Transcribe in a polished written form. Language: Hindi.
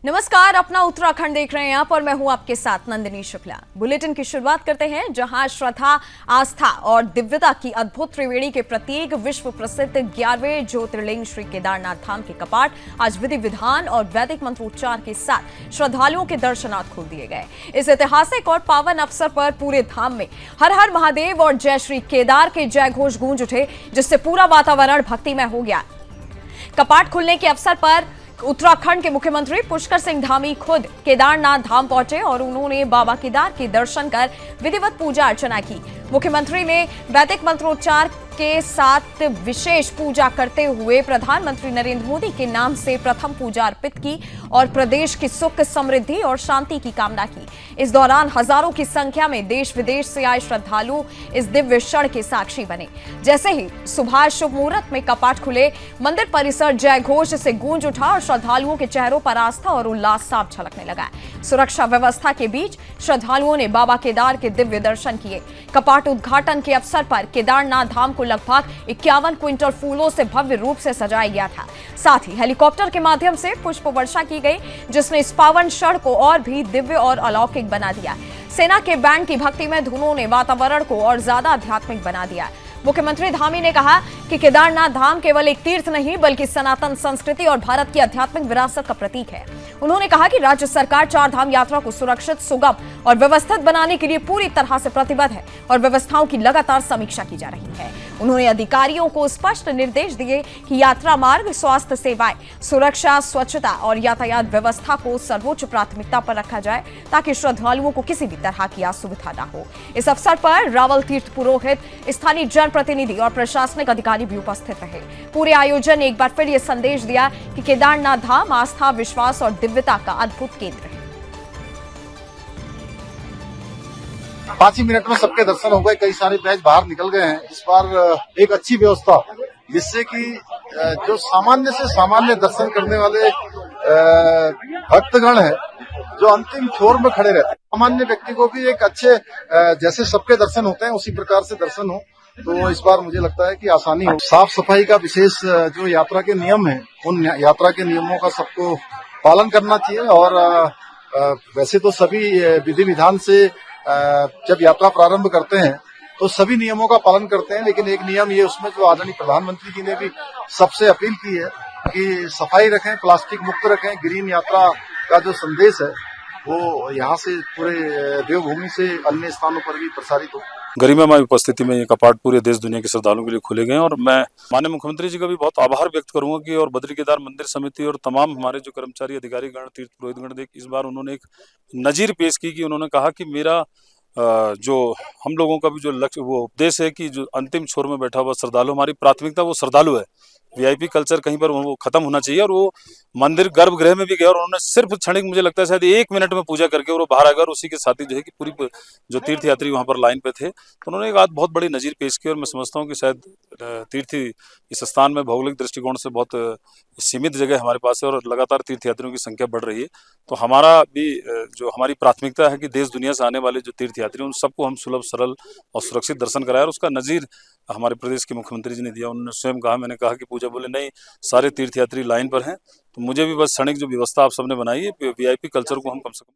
नमस्कार, अपना उत्तराखंड देख रहे हैं आप और मैं हूं आपके साथ नंदिनी शुक्ला। बुलेटिन की शुरुआत करते हैं जहां श्रद्धा, आस्था और दिव्यता की अद्भुत त्रिवेणी के प्रतीक विश्व प्रसिद्ध 11वें ज्योतिर्लिंग श्री केदारनाथ धाम के कपाट आज विधि विधान और वैदिक मंत्रोच्चार के साथ श्रद्धालुओं के दर्शनार्थ खोल दिए गए। इस ऐतिहासिक और पावन अवसर पर पूरे धाम में हर हर महादेव और जय श्री केदार के जय घोष गूंज उठे, जिससे पूरा वातावरण भक्तिमय हो गया। कपाट खुलने के अवसर पर उत्तराखंड के मुख्यमंत्री पुष्कर सिंह धामी खुद केदारनाथ धाम पहुंचे और उन्होंने बाबा केदार के दर्शन कर विधिवत पूजा अर्चना की। मुख्यमंत्री ने वैदिक मंत्रोच्चार के साथ विशेष पूजा करते हुए प्रधानमंत्री नरेंद्र मोदी के नाम से प्रथम पूजा अर्पित की और प्रदेश की सुख, समृद्धि और शांति की कामना की। इस दौरान हजारों की संख्या में देश विदेश से आए श्रद्धालु इस दिव्य क्षण के साक्षी बने। जैसे ही सुबह शुभ मुहूर्त में कपाट खुले, मंदिर परिसर जय घोष से गूंज उठा और श्रद्धालुओं के चेहरों पर आस्था और उल्लास साफ झलकने लगा। सुरक्षा व्यवस्था के बीच श्रद्धालुओं ने बाबा केदार के दिव्य दर्शन किए। कपाट उद्घाटन के अवसर पर केदारनाथ धाम को लगभग 51 क्विंटल फूलों से भव्य रूप से सजाया गया था। साथ ही हेलीकॉप्टर के माध्यम से पुष्प वर्षा की गई, जिसने इस पावन क्षण को और भी दिव्य और अलौकिक बना दिया। सेना के बैंड की भक्तिमय धुनों ने वातावरण को और ज्यादा आध्यात्मिक बना दिया। मुख्यमंत्री धामी ने कहा कि केदारनाथ धाम केवल एक तीर्थ नहीं बल्कि सनातन संस्कृति और भारत की आध्यात्मिक विरासत का प्रतीक है। उन्होंने कहा कि राज्य सरकार 4 धाम यात्रा को सुरक्षित, सुगम और व्यवस्थित बनाने के लिए पूरी तरह से प्रतिबद्ध है और व्यवस्थाओं की लगातार समीक्षा की जा रही है। उन्होंने अधिकारियों को स्पष्ट निर्देश दिए कि यात्रा मार्ग, स्वास्थ्य सेवाएं, सुरक्षा, स्वच्छता और यातायात व्यवस्था को सर्वोच्च प्राथमिकता पर रखा जाए ताकि श्रद्धालुओं को किसी भी तरह की असुविधा न हो। इस अवसर पर रावल तीर्थ पुरोहित, स्थानीय जनप्रतिनिधि और प्रशासनिक अधिकारी भी उपस्थित रहे। पूरे आयोजन ने एक बार फिर यह संदेश दिया कि केदारनाथ धाम आस्था, विश्वास और दिव्यता का अद्भुत केंद्र है। 5 ही मिनट में सबके दर्शन हो गए। कई सारे बैच बाहर निकल गए हैं। इस बार एक अच्छी व्यवस्था जिससे कि जो सामान्य से सामान्य दर्शन करने वाले भक्तगण है, जो अंतिम छोर में खड़े रहते हैं, सामान्य व्यक्ति को भी एक अच्छे जैसे सबके दर्शन होते हैं उसी प्रकार से दर्शन हो। तो इस बार मुझे लगता है कि आसानी हो। साफ सफाई का विशेष जो यात्रा के नियम है, उन यात्रा के नियमों का सबको पालन करना चाहिए। और वैसे तो सभी विधि विधान से जब यात्रा प्रारंभ करते हैं तो सभी नियमों का पालन करते हैं, लेकिन एक नियम ये उसमें जो आदरणीय प्रधानमंत्री जी ने भी सबसे अपील की है कि सफाई रखें, प्लास्टिक मुक्त रखें। ग्रीन यात्रा का जो संदेश है वो यहाँ से पूरे देवभूमि से अन्य स्थानों पर भी प्रसारित हो। गरिमामय उपस्थिति में ये कपाट पूरे देश दुनिया के श्रद्धालुओं के लिए खोले गए हैं और मैं माननीय मुख्यमंत्री जी का भी बहुत आभार व्यक्त करूंगा कि और बद्री केदार मंदिर समिति और तमाम हमारे जो कर्मचारी, अधिकारी गण, तीर्थ पुरोहित गण, इस बार उन्होंने एक नजीर पेश की कि उन्होंने कहा कि मेरा जो हम लोगों का भी जो लक्ष्य, वो उद्देश्य है कि जो अंतिम छोर में बैठा हुआ श्रद्धालु, हमारी प्राथमिकता वो श्रद्धालु है। वीआईपी कल्चर कहीं पर वो खत्म होना चाहिए। और वो मंदिर गर्भगृह में भी गए और उन्होंने सिर्फ क्षणिक, मुझे लगता है शायद 1 मिनट में पूजा करके वो बाहर आ गए और उसी के साथ ही जो है कि पूरी जो तीर्थ यात्री वहां पर लाइन पे थे, तो उन्होंने एक आज बहुत बड़ी नजीर पेश की। और मैं समझता हूँ कि शायद तीर्थी इस स्थान में भौगोलिक दृष्टिकोण से बहुत सीमित जगह हमारे पास है और लगातार तीर्थ यात्रियों की संख्या बढ़ रही है। तो हमारा भी जो हमारी प्राथमिकता है कि देश दुनिया से आने वाले जो तीर्थ यात्री उन सबको हम सुलभ, सरल और सुरक्षित दर्शन कराए। और उसका नजीर हमारे प्रदेश के मुख्यमंत्री जी ने दिया। उन्होंने स्वयं कहा, मैंने कहा कि पूजा बोले नहीं, सारे तीर्थ यात्री लाइन पर हैं, तो मुझे भी बस क्षणिक जो व्यवस्था आप सबने बनाई है, वीआईपी कल्चर को हम कम से कम